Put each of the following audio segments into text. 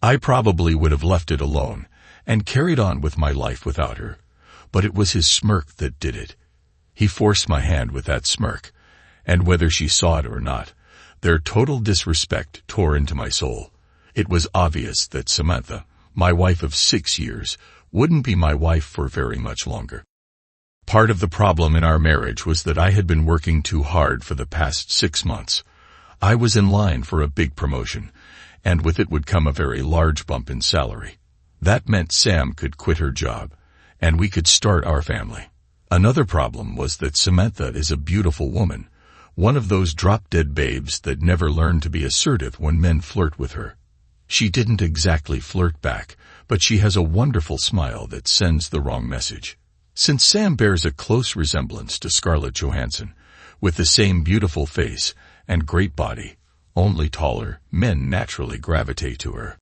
I probably would have left it alone and carried on with my life without her, but it was his smirk that did it. He forced my hand with that smirk, and whether she saw it or not, their total disrespect tore into my soul. It was obvious that Samantha, my wife of 6 years, wouldn't be my wife for very much longer. Part of the problem in our marriage was that I had been working too hard for the past 6 months. I was in line for a big promotion, and with it would come a very large bump in salary. That meant Sam could quit her job, and we could start our family. Another problem was that Samantha is a beautiful woman, one of those drop-dead babes that never learn to be assertive when men flirt with her. She didn't exactly flirt back, but she has a wonderful smile that sends the wrong message. Since Sam bears a close resemblance to Scarlett Johansson, with the same beautiful face and great body, only taller, men naturally gravitate to her.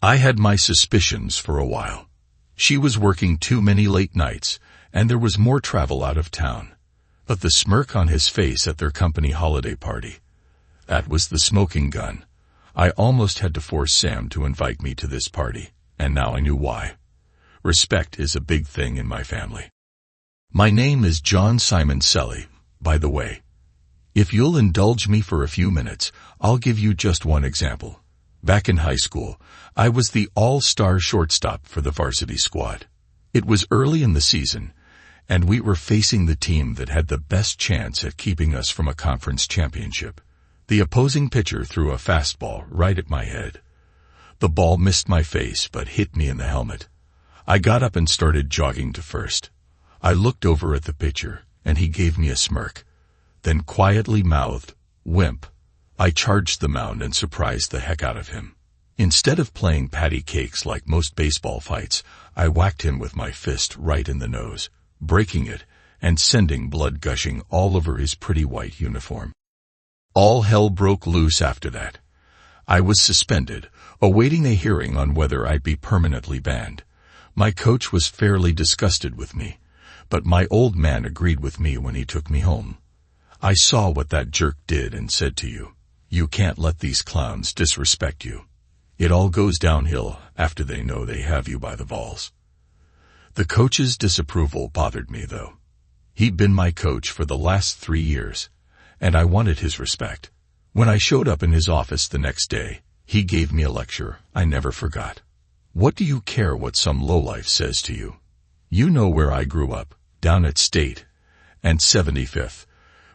I had my suspicions for a while. She was working too many late nights, and there was more travel out of town. But the smirk on his face at their company holiday party, that was the smoking gun. I almost had to force Sam to invite me to this party, and now I knew why. Respect is a big thing in my family. My name is John Simon Selly, by the way. If you'll indulge me for a few minutes, I'll give you just one example. Back in high school, I was the all-star shortstop for the varsity squad. It was early in the season, and we were facing the team that had the best chance at keeping us from a conference championship. The opposing pitcher threw a fastball right at my head. The ball missed my face but hit me in the helmet. I got up and started jogging to first. I looked over at the pitcher, and he gave me a smirk, then quietly mouthed, "Wimp." I charged the mound and surprised the heck out of him. Instead of playing patty cakes like most baseball fights, I whacked him with my fist right in the nose, breaking it and sending blood gushing all over his pretty white uniform. All hell broke loose after that. I was suspended, awaiting a hearing on whether I'd be permanently banned. My coach was fairly disgusted with me, but my old man agreed with me when he took me home. "I saw what that jerk did and said to you, you can't let these clowns disrespect you. It all goes downhill after they know they have you by the balls." The coach's disapproval bothered me, though. He'd been my coach for the last 3 years, and I wanted his respect. When I showed up in his office the next day, he gave me a lecture I never forgot. "What do you care what some lowlife says to you? You know where I grew up, down at State and 75th,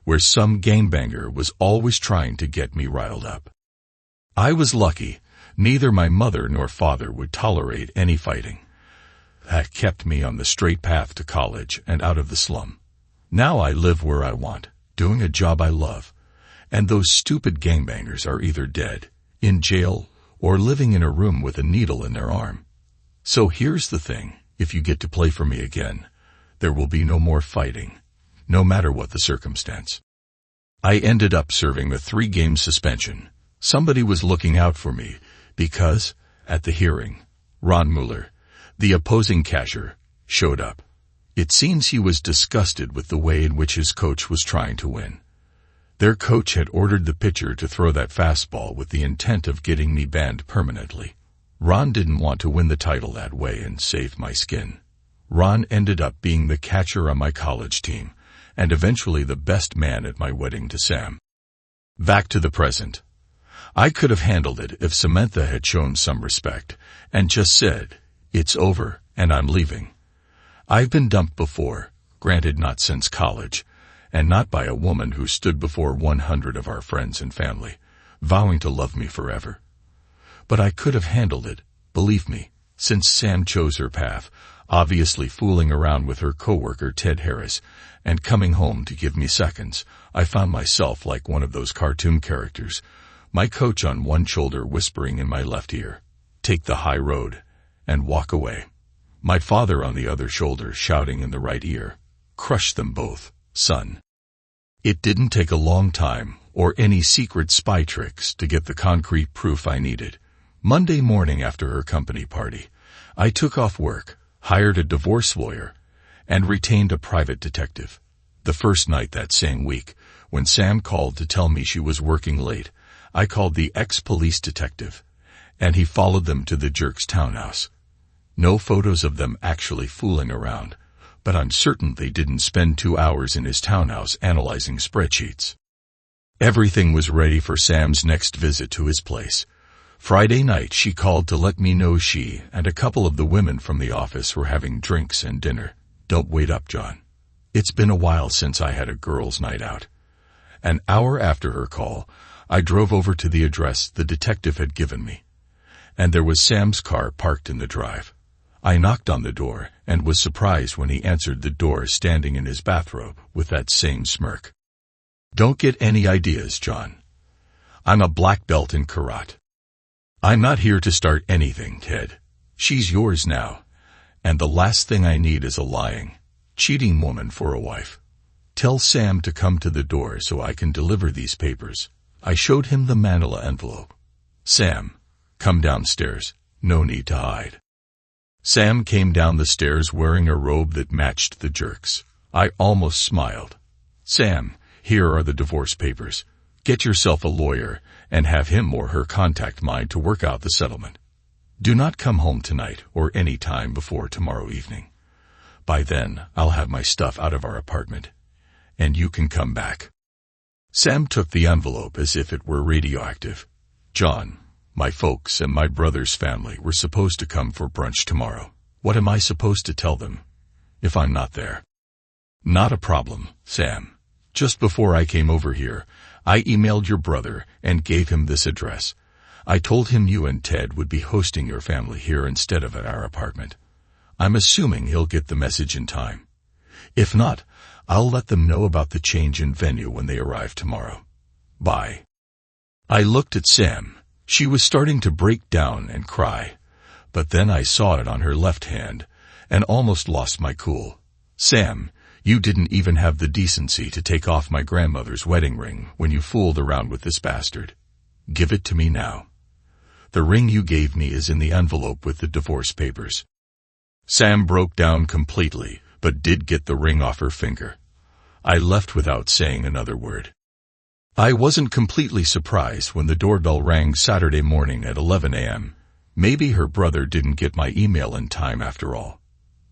where some gangbanger was always trying to get me riled up. I was lucky. Neither my mother nor father would tolerate any fighting. That kept me on the straight path to college and out of the slum. Now I live where I want, doing a job I love, and those stupid gangbangers are either dead, in jail, or living in a room with a needle in their arm. So here's the thing, if you get to play for me again, there will be no more fighting, no matter what the circumstance." I ended up serving a 3-game suspension. Somebody was looking out for me because, at the hearing, Ron Mueller, the opposing catcher, showed up. It seems he was disgusted with the way in which his coach was trying to win. Their coach had ordered the pitcher to throw that fastball with the intent of getting me banned permanently. Ron didn't want to win the title that way and saved my skin. Ron ended up being the catcher on my college team, and eventually the best man at my wedding to Sam. Back to the present. I could have handled it if Samantha had shown some respect and just said, "It's over, and I'm leaving." I've been dumped before, granted not since college, and not by a woman who stood before 100 of our friends and family, vowing to love me forever. But I could have handled it, believe me, since Sam chose her path, obviously fooling around with her coworker Ted Harris, and coming home to give me seconds. I found myself like one of those cartoon characters, my coach on one shoulder whispering in my left ear, "Take the high road," and walk away. My father on the other shoulder shouting in the right ear, "Crush them both, son." It didn't take a long time or any secret spy tricks to get the concrete proof I needed. Monday morning after her company party, I took off work, hired a divorce lawyer, and retained a private detective. The first night that same week, when Sam called to tell me she was working late, I called the ex-police detective, and he followed them to the jerk's townhouse. No photos of them actually fooling around, but I'm certain they didn't spend 2 hours in his townhouse analyzing spreadsheets. Everything was ready for Sam's next visit to his place. Friday night she called to let me know she and a couple of the women from the office were having drinks and dinner. Don't wait up, John. It's been a while since I had a girls' night out. An hour after her call, I drove over to the address the detective had given me, and there was Sam's car parked in the drive. I knocked on the door and was surprised when he answered the door standing in his bathrobe with that same smirk. Don't get any ideas, John. I'm a black belt in karate. I'm not here to start anything, Ted. She's yours now, and the last thing I need is a lying, cheating woman for a wife. Tell Sam to come to the door so I can deliver these papers. I showed him the manila envelope. Sam, come downstairs. No need to hide. Sam came down the stairs wearing a robe that matched the jerk's. I almost smiled. Sam, here are the divorce papers. Get yourself a lawyer and have him or her contact mine to work out the settlement. Do not come home tonight or any time before tomorrow evening. By then, I'll have my stuff out of our apartment, and you can come back. Sam took the envelope as if it were radioactive. John, my folks and my brother's family were supposed to come for brunch tomorrow. What am I supposed to tell them if I'm not there? Not a problem, Sam. Just before I came over here, I emailed your brother and gave him this address. I told him you and Ted would be hosting your family here instead of at our apartment. I'm assuming he'll get the message in time. If not, I'll let them know about the change in venue when they arrive tomorrow. Bye. I looked at Sam. She was starting to break down and cry, but then I saw it on her left hand and almost lost my cool. Sam, you didn't even have the decency to take off my grandmother's wedding ring when you fooled around with this bastard. Give it to me now. The ring you gave me is in the envelope with the divorce papers. Sam broke down completely, but did get the ring off her finger. I left without saying another word. I wasn't completely surprised when the doorbell rang Saturday morning at 11 a.m. Maybe her brother didn't get my email in time after all.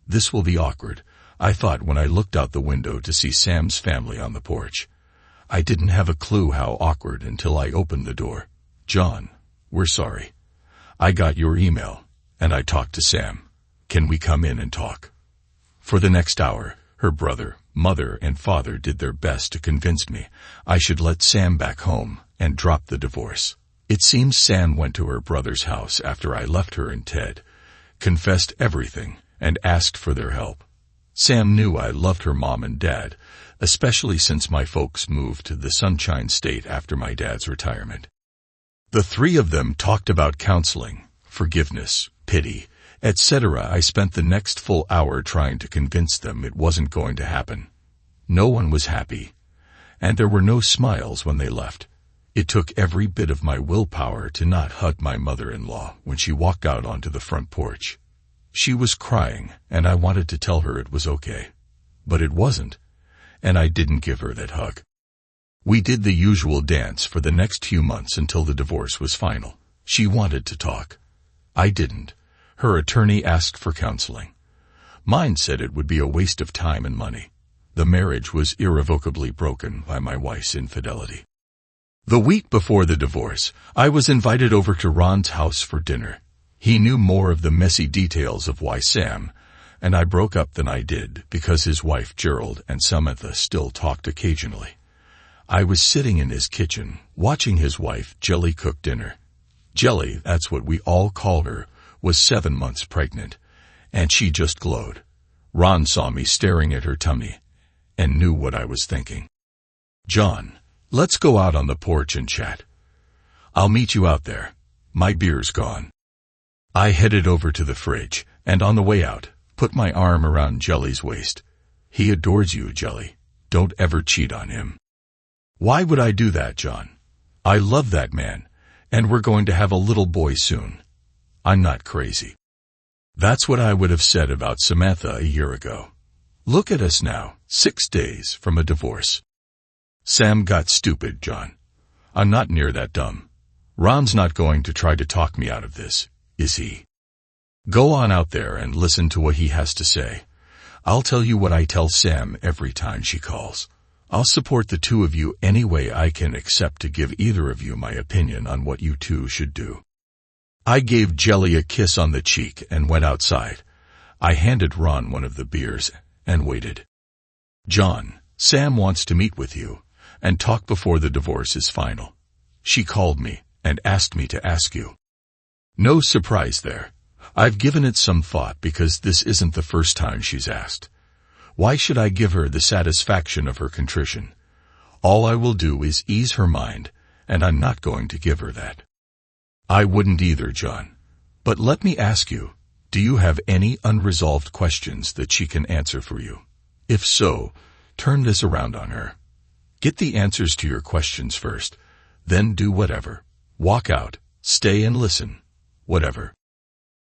This will be awkward, I thought when I looked out the window to see Sam's family on the porch. I didn't have a clue how awkward until I opened the door. John, we're sorry. I got your email, and I talked to Sam. Can we come in and talk? For the next hour, her brother, mother, and father did their best to convince me I should let Sam back home and drop the divorce. It seems Sam went to her brother's house after I left her and Ted, confessed everything, and asked for their help. Sam knew I loved her mom and dad, especially since my folks moved to the Sunshine State after my dad's retirement. The three of them talked about counseling, forgiveness, pity, etc. I spent the next full hour trying to convince them it wasn't going to happen. No one was happy, and there were no smiles when they left. It took every bit of my willpower to not hug my mother-in-law when she walked out onto the front porch. She was crying, and I wanted to tell her it was okay. But it wasn't, and I didn't give her that hug. We did the usual dance for the next few months until the divorce was final. She wanted to talk. I didn't. Her attorney asked for counseling. Mine said it would be a waste of time and money. The marriage was irrevocably broken by my wife's infidelity. The week before the divorce, I was invited over to Ron's house for dinner. He knew more of the messy details of why Sam and I broke up than I did because his wife Gerald and Samantha still talked occasionally. I was sitting in his kitchen, watching his wife Jelly cook dinner. Jelly, that's what we all call her, was 7 months pregnant, and she just glowed. Ron saw me staring at her tummy and knew what I was thinking. John, let's go out on the porch and chat. I'll meet you out there. My beer's gone. I headed over to the fridge, and on the way out, put my arm around Jelly's waist. He adores you, Jelly. Don't ever cheat on him. Why would I do that, John? I love that man, and we're going to have a little boy soon. I'm not crazy. That's what I would have said about Samantha a year ago. Look at us now, 6 days from a divorce. Sam got stupid, John. I'm not near that dumb. Ron's not going to try to talk me out of this, is he? Go on out there and listen to what he has to say. I'll tell you what I tell Sam every time she calls. I'll support the two of you any way I can except to give either of you my opinion on what you two should do. I gave Jelly a kiss on the cheek and went outside. I handed Ron one of the beers and waited. John, Sam wants to meet with you and talk before the divorce is final. She called me and asked me to ask you. No surprise there. I've given it some thought because this isn't the first time she's asked. Why should I give her the satisfaction of her contrition? All I will do is ease her mind, and I'm not going to give her that. I wouldn't either, John. But let me ask you, do you have any unresolved questions that she can answer for you? If so, turn this around on her. Get the answers to your questions first, then do whatever. Walk out, stay and listen. Whatever.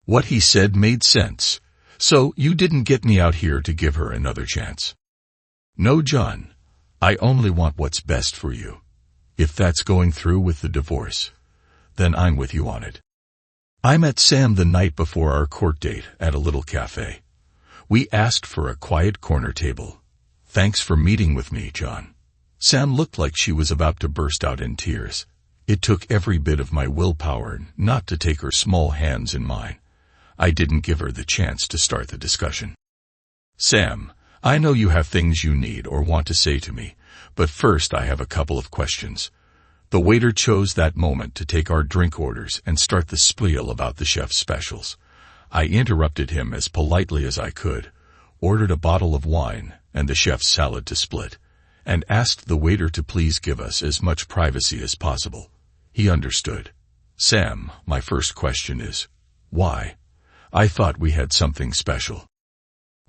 What he said made sense. So you didn't get me out here to give her another chance. No, John. I only want what's best for you. If that's going through with the divorce, then I'm with you on it. I met Sam the night before our court date at a little cafe. We asked for a quiet corner table. Thanks for meeting with me, John. Sam looked like she was about to burst out in tears. It took every bit of my willpower not to take her small hands in mine. I didn't give her the chance to start the discussion. Sam, I know you have things you need or want to say to me, but first I have a couple of questions. The waiter chose that moment to take our drink orders and start the spiel about the chef's specials. I interrupted him as politely as I could, ordered a bottle of wine and the chef's salad to split, and asked the waiter to please give us as much privacy as possible. He understood. Sam, my first question is, why? I thought we had something special.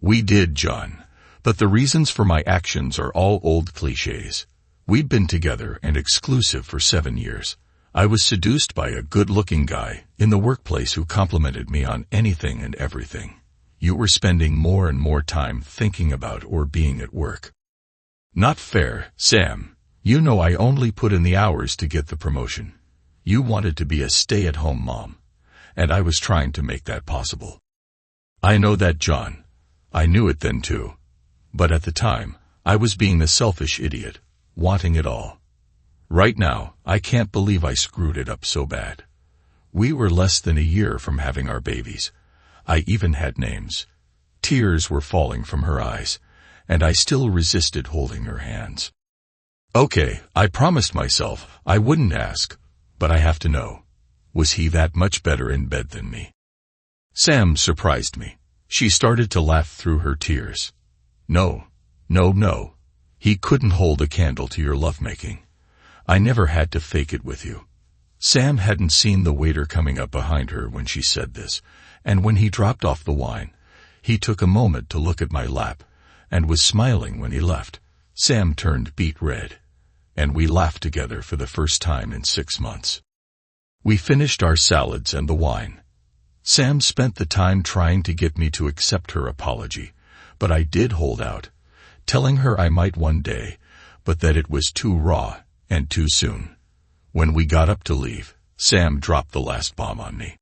We did, John, but the reasons for my actions are all old cliches. We'd been together and exclusive for 7 years. I was seduced by a good-looking guy in the workplace who complimented me on anything and everything. You were spending more and more time thinking about or being at work. Not fair, Sam. You know I only put in the hours to get the promotion. You wanted to be a stay-at-home mom, and I was trying to make that possible. I know that, John. I knew it then too. But at the time, I was being the selfish idiot, wanting it all. Right now, I can't believe I screwed it up so bad. We were less than a year from having our babies. I even had names. Tears were falling from her eyes, and I still resisted holding her hands. Okay, I promised myself I wouldn't ask, but I have to know. Was he that much better in bed than me? Sam surprised me. She started to laugh through her tears. No. He couldn't hold a candle to your lovemaking. I never had to fake it with you. Sam hadn't seen the waiter coming up behind her when she said this, and when he dropped off the wine, he took a moment to look at my lap, and was smiling when he left. Sam turned beet red, and we laughed together for the first time in 6 months. We finished our salads and the wine. Sam spent the time trying to get me to accept her apology, but I did hold out, telling her I might one day, but that it was too raw and too soon. When we got up to leave, Sam dropped the last bomb on me.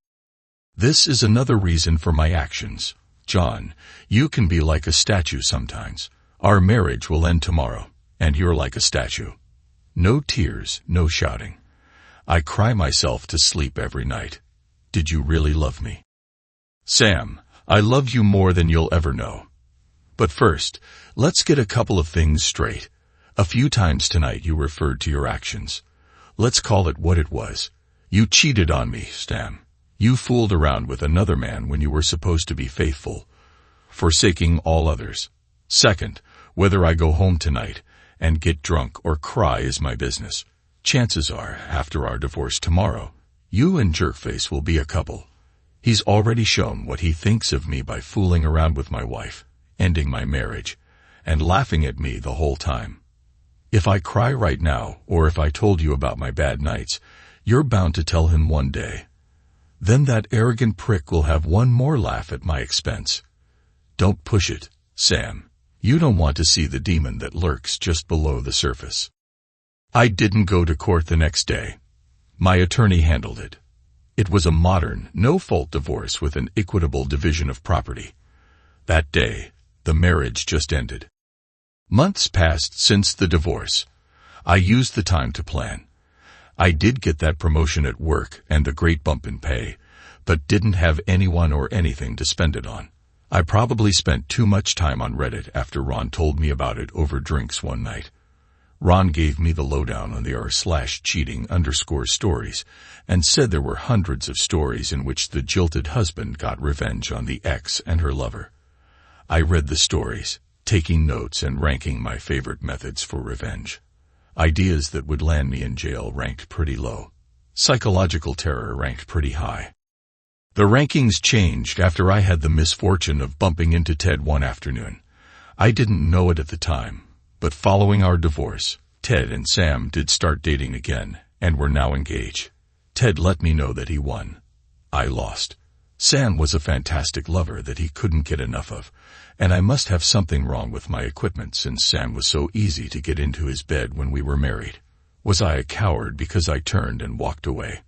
This is another reason for my actions. John, you can be like a statue sometimes. Our marriage will end tomorrow, and you're like a statue. No tears, no shouting. I cry myself to sleep every night. Did you really love me? Sam, I love you more than you'll ever know. But first, let's get a couple of things straight. A few times tonight you referred to your actions. Let's call it what it was. You cheated on me, Sam. You fooled around with another man when you were supposed to be faithful, forsaking all others. Second, whether I go home tonight and get drunk or cry is my business. Chances are, after our divorce tomorrow, you and Jerkface will be a couple. He's already shown what he thinks of me by fooling around with my wife, ending my marriage, and laughing at me the whole time. If I cry right now, or if I told you about my bad nights, you're bound to tell him one day. Then that arrogant prick will have one more laugh at my expense. Don't push it, Sam. You don't want to see the demon that lurks just below the surface. I didn't go to court the next day. My attorney handled it. It was a modern, no-fault divorce with an equitable division of property. That day, the marriage just ended. Months passed since the divorce. I used the time to plan. I did get that promotion at work and the great bump in pay, but didn't have anyone or anything to spend it on. I probably spent too much time on Reddit after Ron told me about it over drinks one night. Ron gave me the lowdown on the r/cheating_stories and said there were hundreds of stories in which the jilted husband got revenge on the ex and her lover. I read the stories, taking notes and ranking my favorite methods for revenge. Ideas that would land me in jail ranked pretty low. Psychological terror ranked pretty high. The rankings changed after I had the misfortune of bumping into Ted one afternoon. I didn't know it at the time, but following our divorce, Ted and Sam did start dating again and were now engaged. Ted let me know that he won. I lost. Sam was a fantastic lover that he couldn't get enough of, and I must have something wrong with my equipment since Sam was so easy to get into his bed when we were married. Was I a coward because I turned and walked away?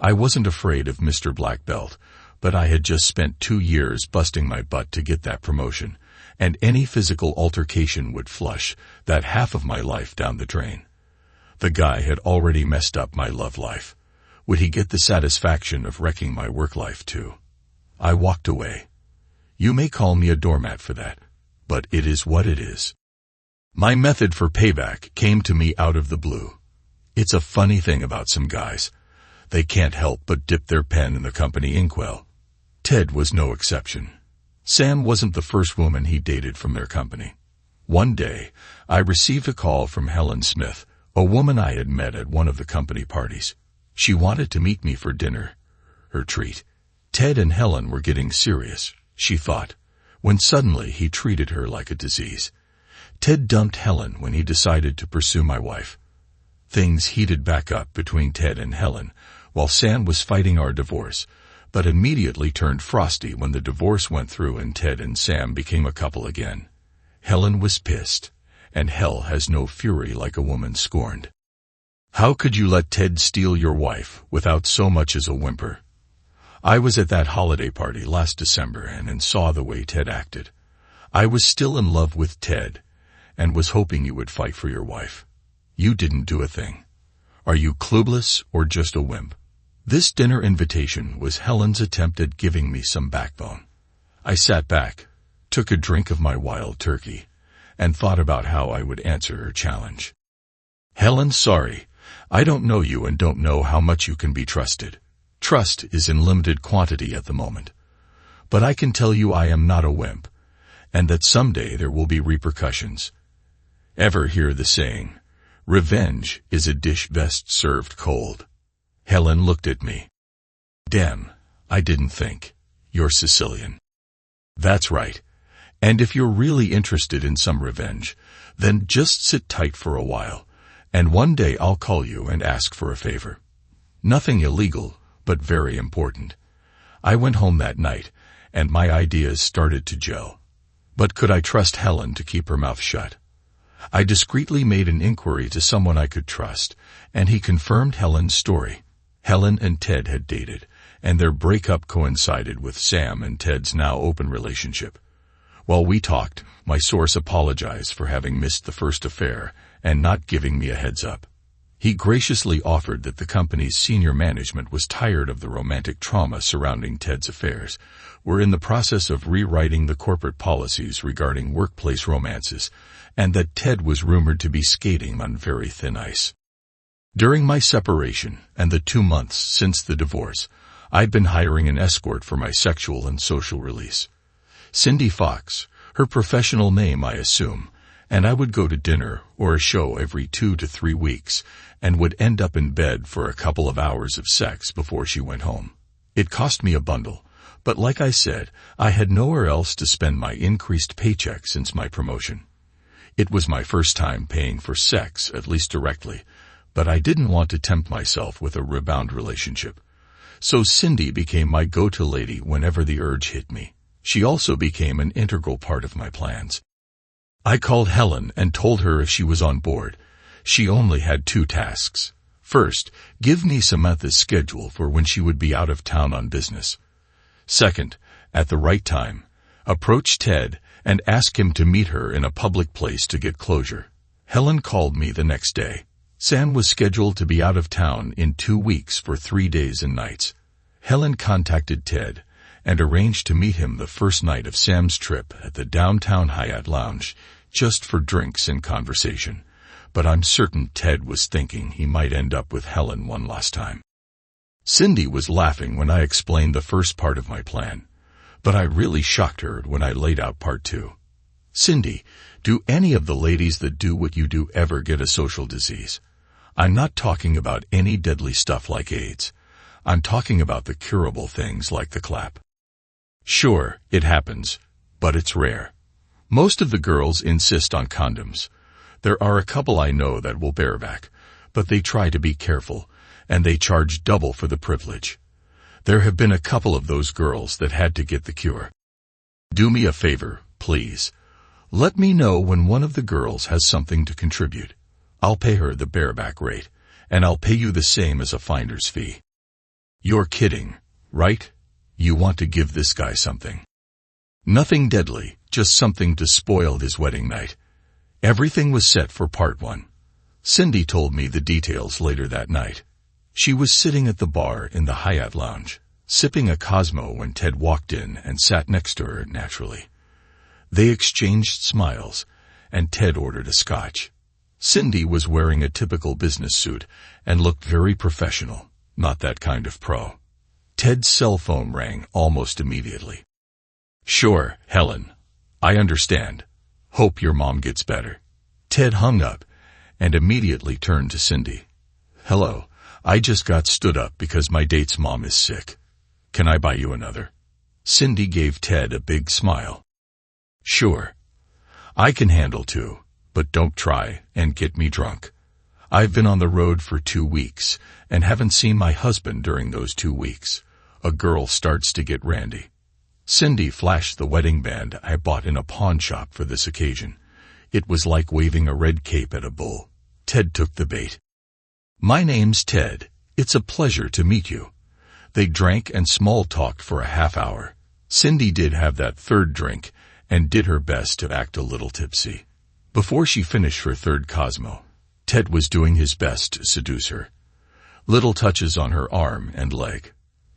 I wasn't afraid of Mr. Black Belt, but I had just spent 2 years busting my butt to get that promotion, and any physical altercation would flush that half of my life down the drain. The guy had already messed up my love life. Would he get the satisfaction of wrecking my work life too? I walked away. You may call me a doormat for that, but it is what it is. My method for payback came to me out of the blue. It's a funny thing about some guys. They can't help but dip their pen in the company inkwell. Ted was no exception. Sam wasn't the first woman he dated from their company. One day, I received a call from Helen Smith, a woman I had met at one of the company parties. She wanted to meet me for dinner. Her treat. Ted and Helen were getting serious, she thought, when suddenly he treated her like a disease. Ted dumped Helen when he decided to pursue my wife. Things heated back up between Ted and Helen while Sam was fighting our divorce, but immediately turned frosty when the divorce went through and Ted and Sam became a couple again. Helen was pissed, and hell has no fury like a woman scorned. How could you let Ted steal your wife without so much as a whimper? I was at that holiday party last December and saw the way Ted acted. I was still in love with Ted and was hoping you would fight for your wife. You didn't do a thing. Are you clueless or just a wimp? This dinner invitation was Helen's attempt at giving me some backbone. I sat back, took a drink of my wild turkey, and thought about how I would answer her challenge. Helen, sorry, I don't know you and don't know how much you can be trusted. Trust is in limited quantity at the moment. But I can tell you I am not a wimp, and that someday there will be repercussions. Ever hear the saying, revenge is a dish best served cold? Helen looked at me. Damn, I didn't think. You're Sicilian. That's right. And if you're really interested in some revenge, then just sit tight for a while, and one day I'll call you and ask for a favor. Nothing illegal, but very important. I went home that night, and my ideas started to gel. But could I trust Helen to keep her mouth shut? I discreetly made an inquiry to someone I could trust, and he confirmed Helen's story. Helen and Ted had dated, and their breakup coincided with Sam and Ted's now open relationship. While we talked, my source apologized for having missed the first affair and not giving me a heads up. He graciously offered that the company's senior management was tired of the romantic trauma surrounding Ted's affairs, were in the process of rewriting the corporate policies regarding workplace romances, and that Ted was rumored to be skating on very thin ice. During my separation and the 2 months since the divorce, I'd been hiring an escort for my sexual and social release. Cindy Fox, her professional name I assume, and I would go to dinner or a show every 2 to 3 weeks and would end up in bed for a couple of hours of sex before she went home. It cost me a bundle, but like I said, I had nowhere else to spend my increased paycheck since my promotion. It was my first time paying for sex, at least directly, but I didn't want to tempt myself with a rebound relationship. So Cindy became my go-to lady whenever the urge hit me. She also became an integral part of my plans. I called Helen and told her if she was on board. She only had 2 tasks. First, give me Samantha's schedule for when she would be out of town on business. Second, at the right time, approach Ted and ask him to meet her in a public place to get closure. Helen called me the next day. Sam was scheduled to be out of town in 2 weeks for 3 days and nights. Helen contacted Ted and arranged to meet him the first night of Sam's trip at the downtown Hyatt Lounge, just for drinks and conversation. But I'm certain Ted was thinking he might end up with Helen one last time. Cindy was laughing when I explained the first part of my plan, but I really shocked her when I laid out part 2. Cindy, do any of the ladies that do what you do ever get a social disease? I'm not talking about any deadly stuff like AIDS. I'm talking about the curable things like the clap. Sure, it happens, but it's rare. Most of the girls insist on condoms. There are a couple I know that will bareback, but they try to be careful, and they charge double for the privilege. There have been a couple of those girls that had to get the cure. Do me a favor, please. Let me know when one of the girls has something to contribute. I'll pay her the bareback rate, and I'll pay you the same as a finder's fee. You're kidding, right? You want to give this guy something. Nothing deadly, just something to spoil his wedding night. Everything was set for part 1. Cindy told me the details later that night. She was sitting at the bar in the Hyatt Lounge, sipping a Cosmo when Ted walked in and sat next to her naturally. They exchanged smiles, and Ted ordered a scotch. Cindy was wearing a typical business suit and looked very professional, not that kind of pro. Ted's cell phone rang almost immediately. Sure, Helen. I understand. Hope your mom gets better. Ted hung up and immediately turned to Cindy. Hello, I just got stood up because my date's mom is sick. Can I buy you another? Cindy gave Ted a big smile. Sure. I can handle 2. But don't try and get me drunk. I've been on the road for 2 weeks and haven't seen my husband during those 2 weeks. A girl starts to get randy. Cindy flashed the wedding band I bought in a pawn shop for this occasion. It was like waving a red cape at a bull. Ted took the bait. My name's Ted. It's a pleasure to meet you. They drank and small-talked for a half hour. Cindy did have that third drink and did her best to act a little tipsy. Before she finished her third Cosmo, Ted was doing his best to seduce her. Little touches on her arm and leg.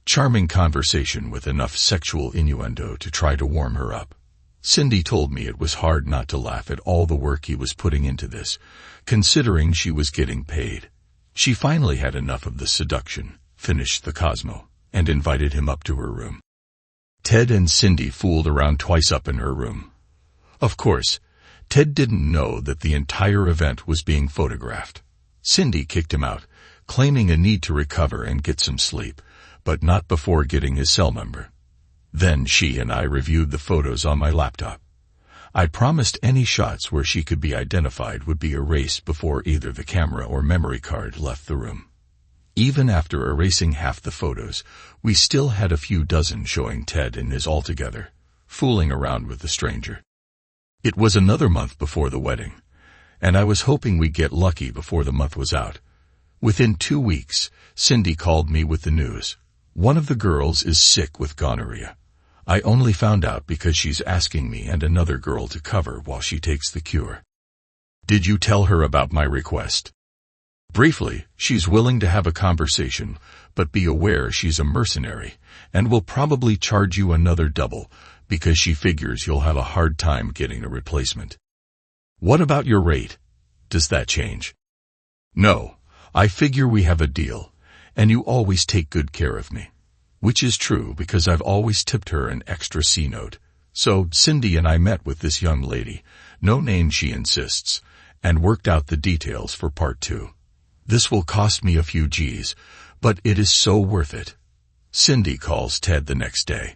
Charming conversation with enough sexual innuendo to try to warm her up. Cindy told me it was hard not to laugh at all the work he was putting into this, considering she was getting paid. She finally had enough of the seduction, finished the Cosmo, and invited him up to her room. Ted and Cindy fooled around twice up in her room. Of course, Ted didn't know that the entire event was being photographed. Cindy kicked him out, claiming a need to recover and get some sleep, but not before getting his cell number. Then she and I reviewed the photos on my laptop. I promised any shots where she could be identified would be erased before either the camera or memory card left the room. Even after erasing half the photos, we still had a few dozen showing Ted and his all-together, fooling around with the stranger. It was another month before the wedding, and I was hoping we'd get lucky before the month was out. Within 2 weeks, Cindy called me with the news. One of the girls is sick with gonorrhea. I only found out because she's asking me and another girl to cover while she takes the cure. Did you tell her about my request? Briefly, she's willing to have a conversation, but be aware she's a mercenary and will probably charge you another double because she figures you'll have a hard time getting a replacement. What about your rate? Does that change? No, I figure we have a deal, and you always take good care of me. Which is true because I've always tipped her an extra C note. So Cindy and I met with this young lady, no name she insists, and worked out the details for part 2. This will cost me a few G's, but it is so worth it. Cindy calls Ted the next day.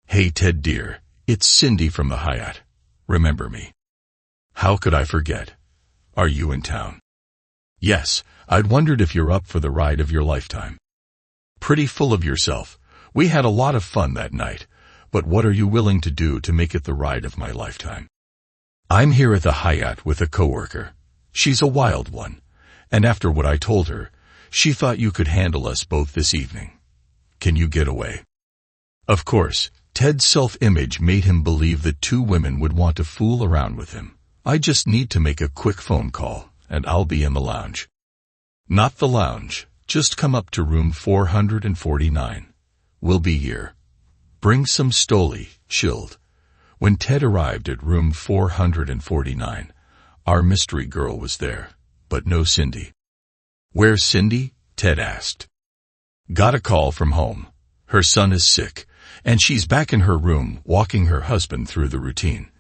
Hey Ted dear, it's Cindy from the Hyatt. Remember me? How could I forget? Are you in town? Yes, I'd wondered if you're up for the ride of your lifetime. Pretty full of yourself. We had a lot of fun that night, but what are you willing to do to make it the ride of my lifetime? I'm here at the Hyatt with a coworker. She's a wild one, and after what I told her, She thought you could handle us both this evening. Can you get away? Of course, Ted's self-image made him believe that two women would want to fool around with him. I just need to make a quick phone call, and I'll be in the lounge. Not the lounge, just come up to room 449. We'll be here. Bring some Stoli, chilled. When Ted arrived at room 449, our mystery girl was there, but no Cindy. Where's Cindy? Ted asked. Got a call from home. Her son is sick, and she's back in her room walking her husband through the routine.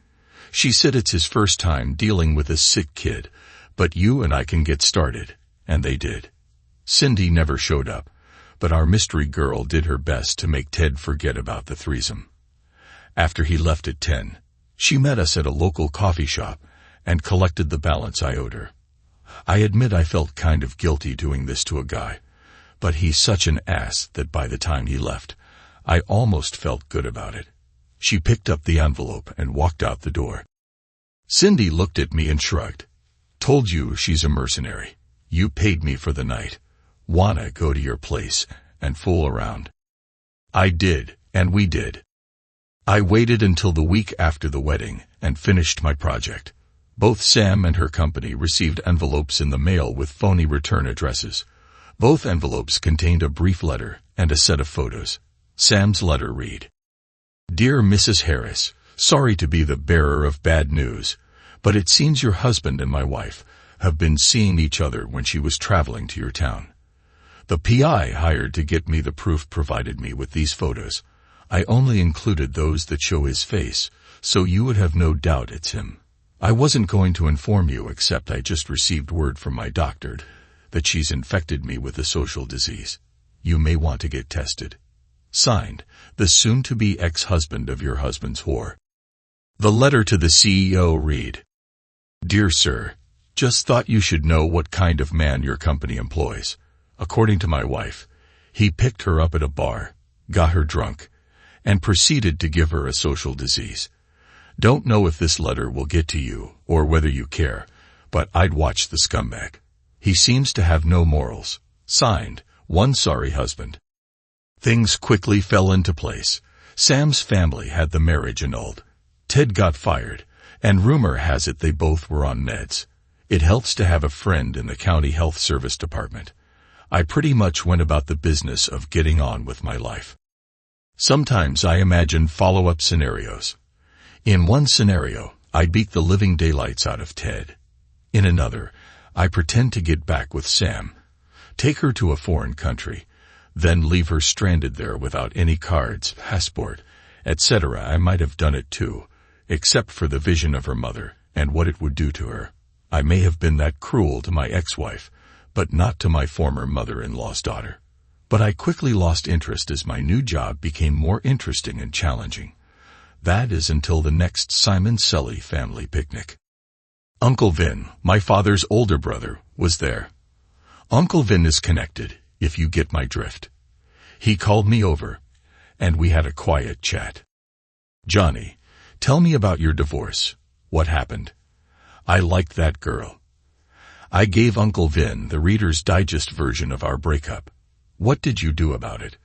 She said it's his first time dealing with a sick kid, but you and I can get started, and they did. Cindy never showed up, but our mystery girl did her best to make Ted forget about the threesome. After he left at 10, she met us at a local coffee shop and collected the balance I owed her. I admit I felt kind of guilty doing this to a guy, but he's such an ass that by the time he left, I almost felt good about it. She picked up the envelope and walked out the door. Cindy looked at me and shrugged. Told you she's a mercenary. You paid me for the night. Wanna go to your place and fool around? I did, and we did. I waited until the week after the wedding and finished my project. Both Sam and her company received envelopes in the mail with phony return addresses. Both envelopes contained a brief letter and a set of photos. Sam's letter read, Dear Mrs. Harris, sorry to be the bearer of bad news, but it seems your husband and my wife have been seeing each other when she was traveling to your town. The PI hired to get me the proof provided me with these photos. I only included those that show his face, so you would have no doubt it's him. I wasn't going to inform you except I just received word from my doctor that she's infected me with a social disease. You may want to get tested. Signed, the soon-to-be ex-husband of your husband's whore. The letter to the CEO read, Dear Sir, just thought you should know what kind of man your company employs. According to my wife, he picked her up at a bar, got her drunk, and proceeded to give her a social disease. Don't know if this letter will get to you or whether you care, but I'd watch the scumbag. He seems to have no morals. Signed, one sorry husband. Things quickly fell into place. Sam's family had the marriage annulled. Ted got fired, and rumor has it they both were on meds. It helps to have a friend in the county health service department. I pretty much went about the business of getting on with my life. Sometimes I imagine follow-up scenarios. In one scenario, I beat the living daylights out of Ted. In another, I pretend to get back with Sam, take her to a foreign country, then leave her stranded there without any cards, passport, etc. I might have done it too, except for the vision of her mother and what it would do to her. I may have been that cruel to my ex-wife, but not to my former mother-in-law's daughter. But I quickly lost interest as my new job became more interesting and challenging. That is until the next Simon Selly family picnic. Uncle Vin, my father's older brother, was there. Uncle Vin is connected, if you get my drift. He called me over, and we had a quiet chat. Johnny, tell me about your divorce. What happened? I liked that girl. I gave Uncle Vin the Reader's Digest version of our breakup. What did you do about it?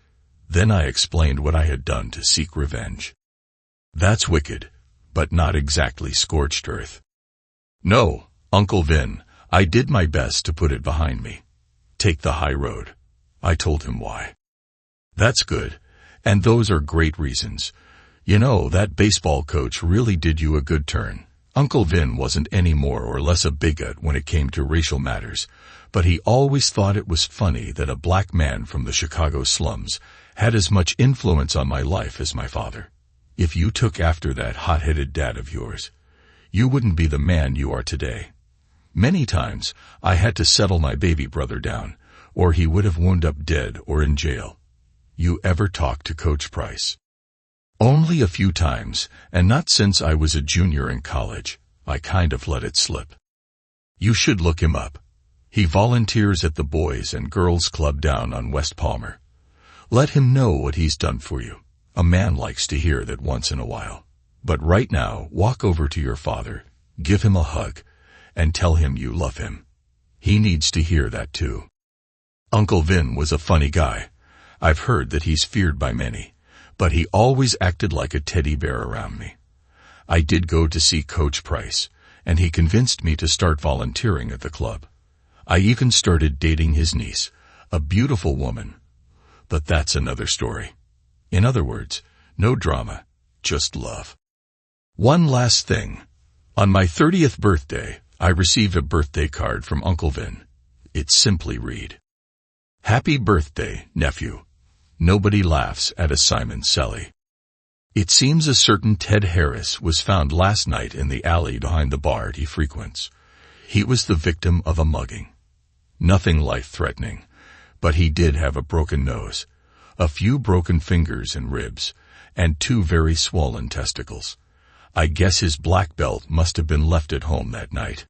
Then I explained what I had done to seek revenge. That's wicked, but not exactly scorched earth. No, Uncle Vin, I did my best to put it behind me. Take the high road. I told him why. That's good, and those are great reasons. You know, that baseball coach really did you a good turn. Uncle Vin wasn't any more or less a bigot when it came to racial matters, but he always thought it was funny that a black man from the Chicago slums had as much influence on my life as my father. If you took after that hot-headed dad of yours, you wouldn't be the man you are today. Many times, I had to settle my baby brother down, or he would have wound up dead or in jail. You ever talk to Coach Price? Only a few times, and not since I was a junior in college. I kind of let it slip. You should look him up. He volunteers at the Boys and Girls Club down on West Palmer. Let him know what he's done for you. A man likes to hear that once in a while. But right now, walk over to your father, give him a hug, and tell him you love him. He needs to hear that too. Uncle Vin was a funny guy. I've heard that he's feared by many, but he always acted like a teddy bear around me. I did go to see Coach Price, and he convinced me to start volunteering at the club. I even started dating his niece, a beautiful woman. But that's another story. In other words, no drama, just love. One last thing. On my 30th birthday, I received a birthday card from Uncle Vin. It simply read, "Happy birthday, nephew. Nobody laughs at a Simon Selly." It seems a certain Ted Harris was found last night in the alley behind the bar he frequents. He was the victim of a mugging. Nothing life-threatening, but he did have a broken nose, a few broken fingers and ribs, and 2 very swollen testicles. I guess his black belt must have been left at home that night.